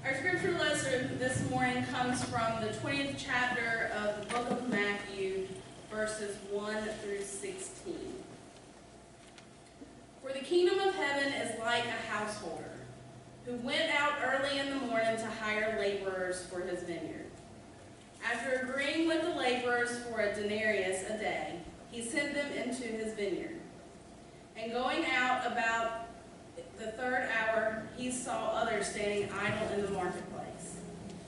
Our scripture lesson this morning comes from the 20th chapter of the book of Matthew, verses 1 through 16. For the kingdom of heaven is like a householder who went out early in the morning to hire laborers for his vineyard. After agreeing with the laborers for a denarius a day, he sent them into his vineyard. And going out about the third hour, he saw others standing idle in the marketplace.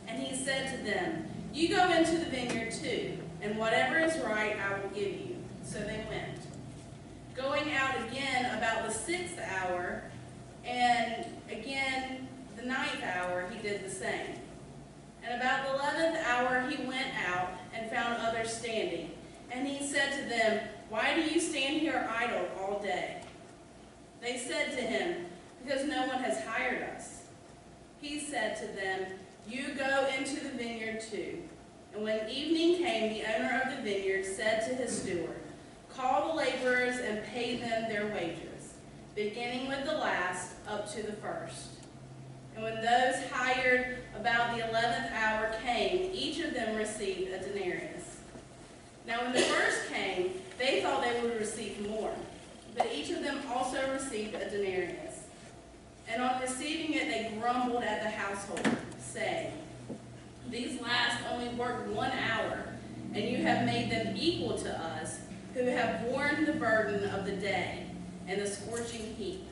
And he said to them, "You go into the vineyard too, and whatever is right I will give you." So they went. Going out again about the 6th hour, and again the 9th hour, he did the same. And about the 11th hour he went out and found others standing. And he said to them, "Why do you stand here idle all day?" They said to him, "Because no one has hired us." He said to them, "You go into the vineyard too." And when evening came, the owner of the vineyard said to his steward, "Call the laborers and pay them their wages, beginning with the last up to the first." And when those hired about the 11th hour came, each of them received a denarius. Now when the first came, they thought they would receive more, but each of them also received a denarius. And on receiving it, they grumbled at the householder, saying, "These last only worked 1 hour, and you have made them equal to us, who have borne the burden of the day and the scorching heat."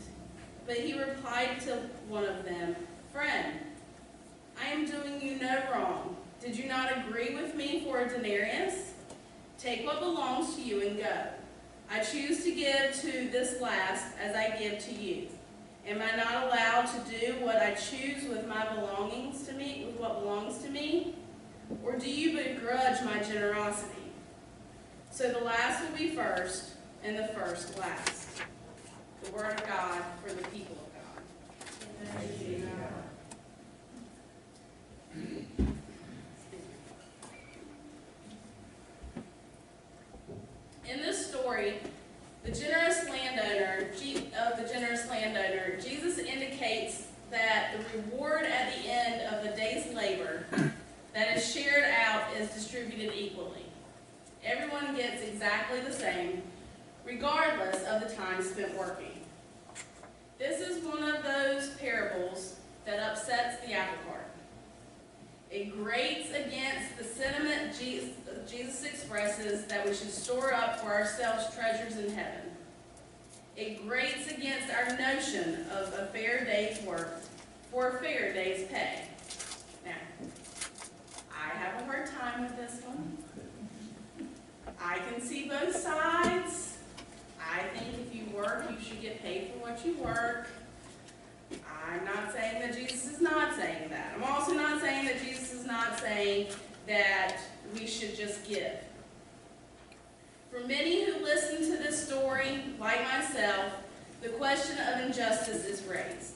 But he replied to one of them, "Friend, I am doing you no wrong. Did you not agree with me for a denarius? Take what belongs to you and go. I choose to give to this last as I give to you. Am I not allowed to do what I choose with my belongings to me, with what belongs to me? Or do you begrudge my generosity?" So the last will be first, and the first last. The word of God for the people of God. Thanks be to God. In this story, the generous landowner, Jesus indicates that the reward at the end of the day's labor that is shared out is distributed equally. Everyone gets exactly the same, regardless of the time spent working. This is one of those parables that upsets the apple cart. It grates against the sentiment Jesus expresses that we should store up for ourselves treasures in heaven. It grates against our notion of a fair day's work for a fair day's pay. Now, I have a hard time with this one. I can see both sides. I think if you work, you should get paid for what you work. I'm not saying that Jesus is not saying that. I'm also not saying that Jesus is not saying that we should just give. For many who listen to this story, like myself, the question of injustice is raised.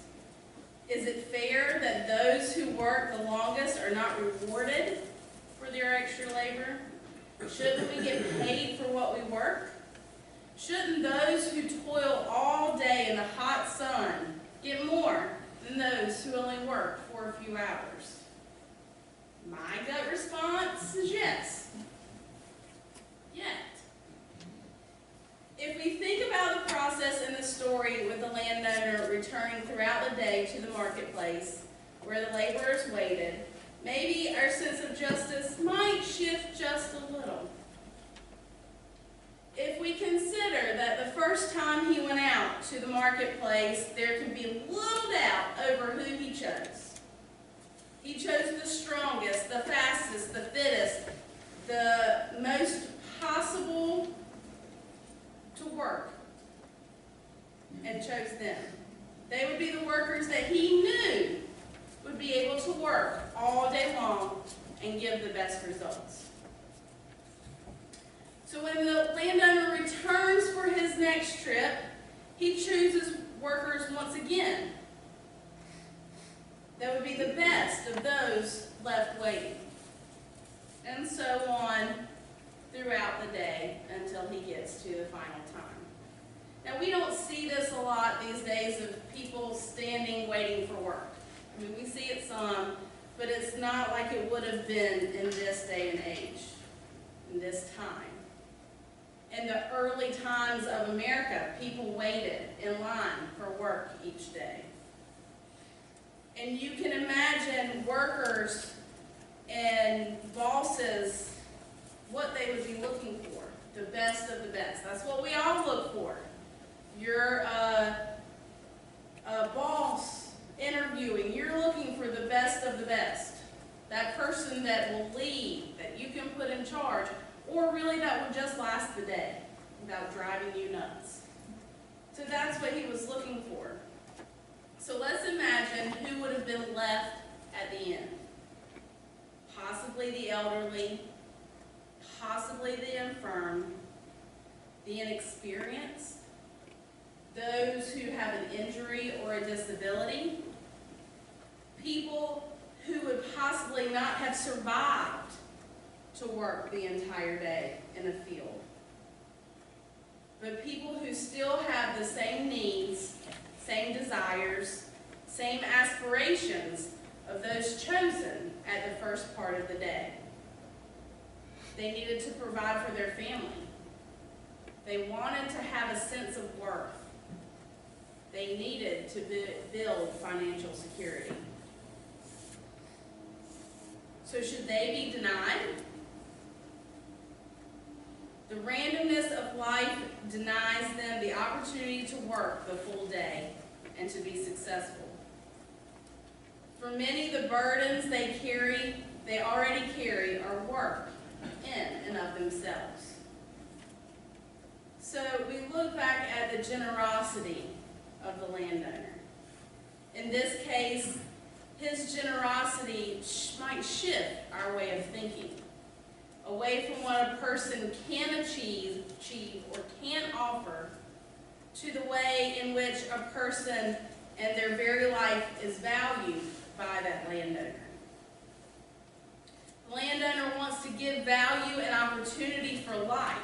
Is it fair that those who work the longest are not rewarded for their extra labor? Shouldn't we get paid for what we work? Shouldn't those who toil all day in the hot sun get more than those who only work for a few hours? My gut response is yes. Yet, if we think about the process in the story with the landowner returning throughout the day to the marketplace where the laborers waited, maybe our sense of justice might shift just a little. If we consider that the first time he went out to the marketplace, there could be little doubt over who he chose. He chose the strongest, the fastest, the fittest, the most possible to work, and chose them. They would be the workers that he knew would be able to work all day long and give the best results. So when the landowner returns for his next trip, he chooses workers once again that would be the best of those left waiting. And so on throughout the day until he gets to the final time. Now we don't see this a lot these days of people standing waiting for work. I mean, we see it some, but it's not like it would have been in this day and age, in this time. In the early times of America, people waited in line for work each day. And you can imagine workers and bosses, what they would be looking for, the best of the best. That's what we all look for. You're a boss interviewing, you're looking for the best of the best. That person that will lead, that you can put in charge, or really that will just last the day without driving you nuts. So that's what he was looking for. So let's imagine who would have been left at the end. Possibly the elderly, possibly the infirm, the inexperienced, those who have an injury or a disability, people who would possibly not have survived to work the entire day in a field, but people who still have the same needs, same desires, same aspirations of those chosen at the first part of the day. They needed to provide for their family. They wanted to have a sense of worth. They needed to build financial security. So should they be denied? The randomness of life denies them the opportunity to work the full day and to be successful. For many, the burdens they already carry are work in and of themselves. So we look back at the generosity of the landowner. In this case, his generosity might shift our way of thinking, away from what a person can achieve or can offer, to the way in which a person and their very life is valued by that landowner. The landowner wants to give value and opportunity for life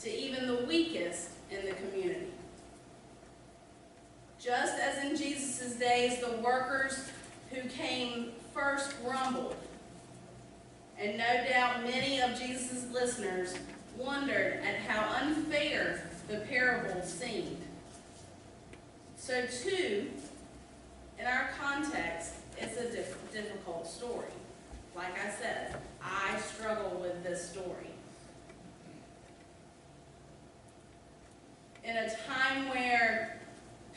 to even the weakest in the community. Just as in Jesus' days, the workers who came first grumbled, and no doubt many of Jesus' listeners wondered at how unfair the parable seemed. So too, in our context, it's a difficult story. Like I said, I struggle with this story. In a time where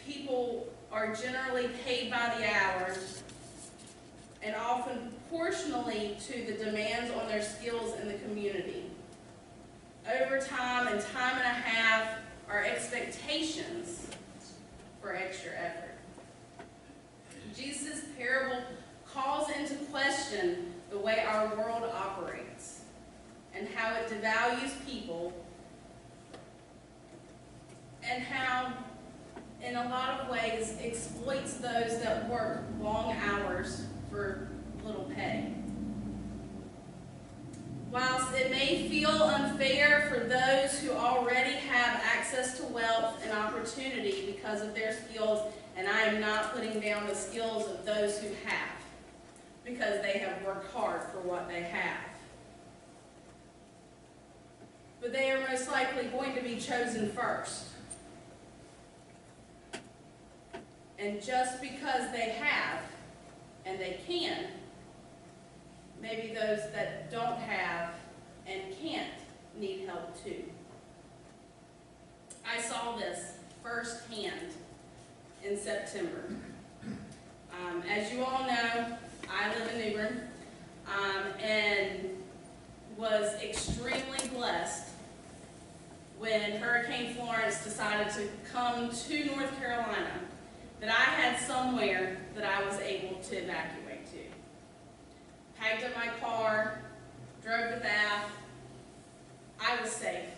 people are generally paid by the hour, and often proportionally to the demands on their skills in the community. Overtime and time and a half are expectations for extra effort. Jesus' parable calls into question the way our world operates and how it devalues people, and how, in a lot of ways, exploits those that work long hours for little pay. Whilst it may feel unfair for those who already have access to wealth and opportunity because of their skills, and I am not putting down the skills of those who have, because they have worked hard for what they have. But they are most likely going to be chosen first. And just because they have, and they can, maybe those that don't have and can't need help too. I saw this firsthand in September. As you all know, I live in New Bern, and was extremely blessed when Hurricane Florence decided to come to North Carolina, that I had somewhere that I was able to evacuate to. Packed up my car, drove to Bath. I was safe.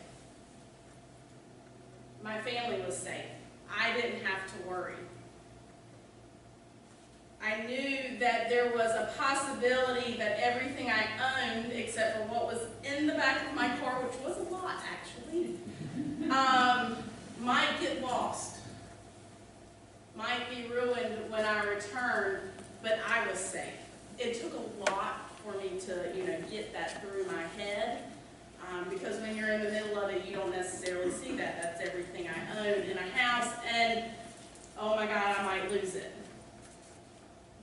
My family was safe. I didn't have to worry. I knew that there was a possibility that everything I owned, except for what was in the back of my car, which was a lot actually, might get lost, might be ruined when I returned but I was safe. It took a lot for me to, get that through my head, because when you're in the middle of it, you don't necessarily see that. That's everything I own in a house, and oh my God, I might lose it.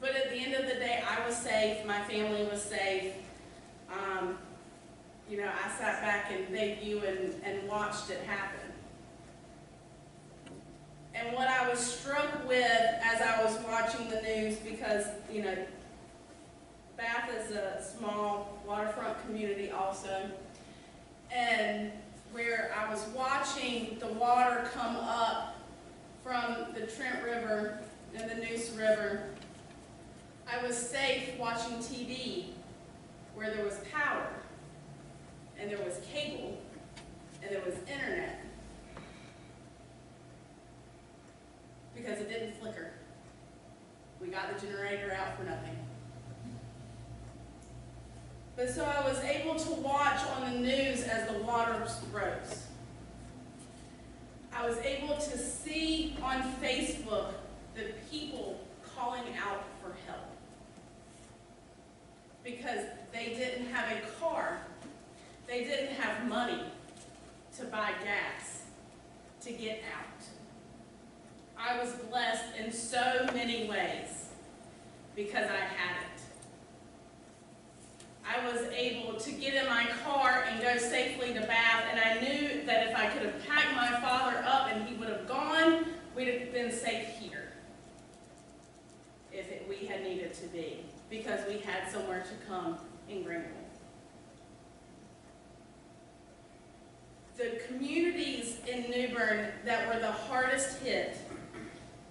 But at the end of the day, I was safe, my family was safe. I sat back in Bayview and watched it happen. And what I was struck with as I was watching the news, because, Bath is a small waterfront community also, and where I was watching the water come up from the Trent River and the Neuse River, I was safe watching TV where there was power, and there was cable, and there was internet, because it didn't flicker. We got the generator out for nothing. But so I was able to watch on the news as the waters rose. I was able to see on Facebook the people calling out for help, because they didn't have a car. They didn't have money to buy gas to get out. I was blessed in so many ways because I had it. I was able to get in my car and go safely to Bath, and I knew that if I could have packed my father up and he would have gone, we'd have been safe here if we had needed to be, because we had somewhere to come in Greenville. The communities in New Bern that were the hardest hit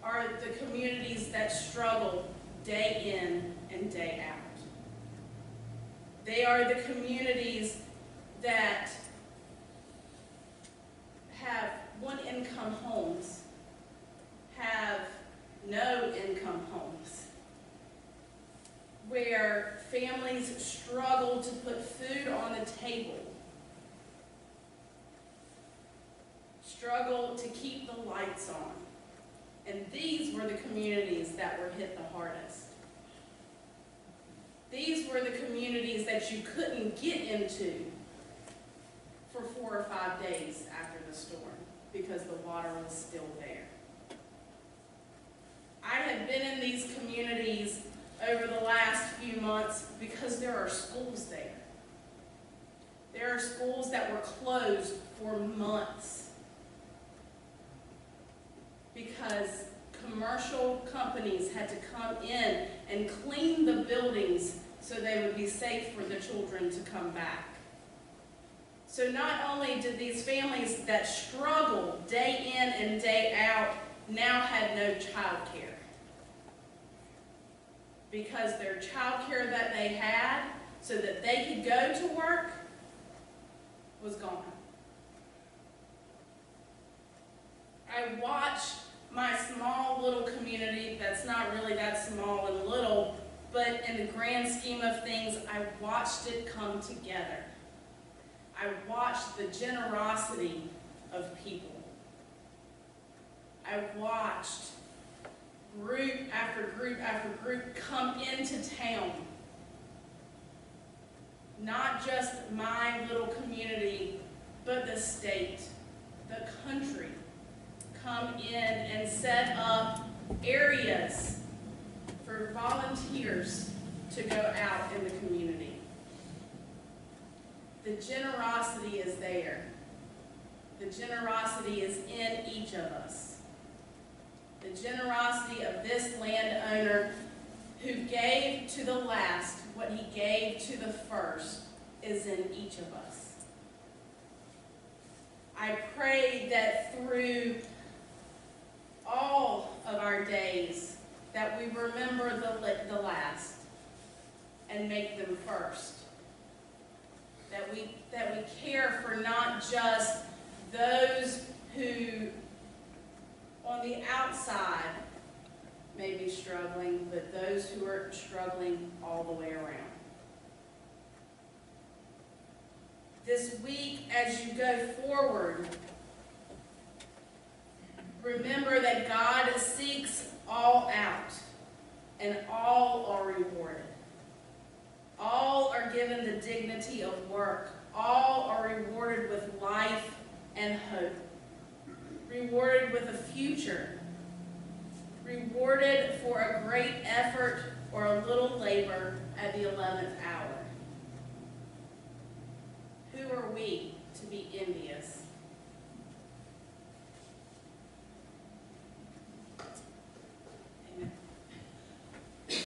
are the communities that struggle day in and day out. They are the communities that have one-income homes, have no-income homes, where families struggle to put food on the table, struggle to keep the lights on. And these were the communities that were hit the hardest. These were the communities that you couldn't get into for 4 or 5 days after the storm because the water was still there. I have been in these communities over the last few months because there are schools there. There are schools that were closed for months because commercial companies had to come in and clean the buildings so they would be safe for the children to come back. So not only did these families that struggle day in and day out now had no child care, because their child care that they had so that they could go to work was gone. I watched my small little community that's not really that small and little, but in the grand scheme of things, I watched it come together. I watched the generosity of people. I watched group after group after group come into town. Not just my little community, but the state, the country, come in and set up areas for volunteers to go out in the community. The generosity is there. The generosity is in each of us. The generosity of this landowner who gave to the last what he gave to the first is in each of us. I pray that through all of our days that we remember the last and make them first. That we care for not just those who on the outside may be struggling, but those who are struggling all the way around. This week, as you go forward, remember that God seeks all out. and all are rewarded. All are given the dignity of work. All are rewarded with life and hope. Rewarded with a future. Rewarded for a great effort or a little labor at the 11th hour. Who are we to be envious?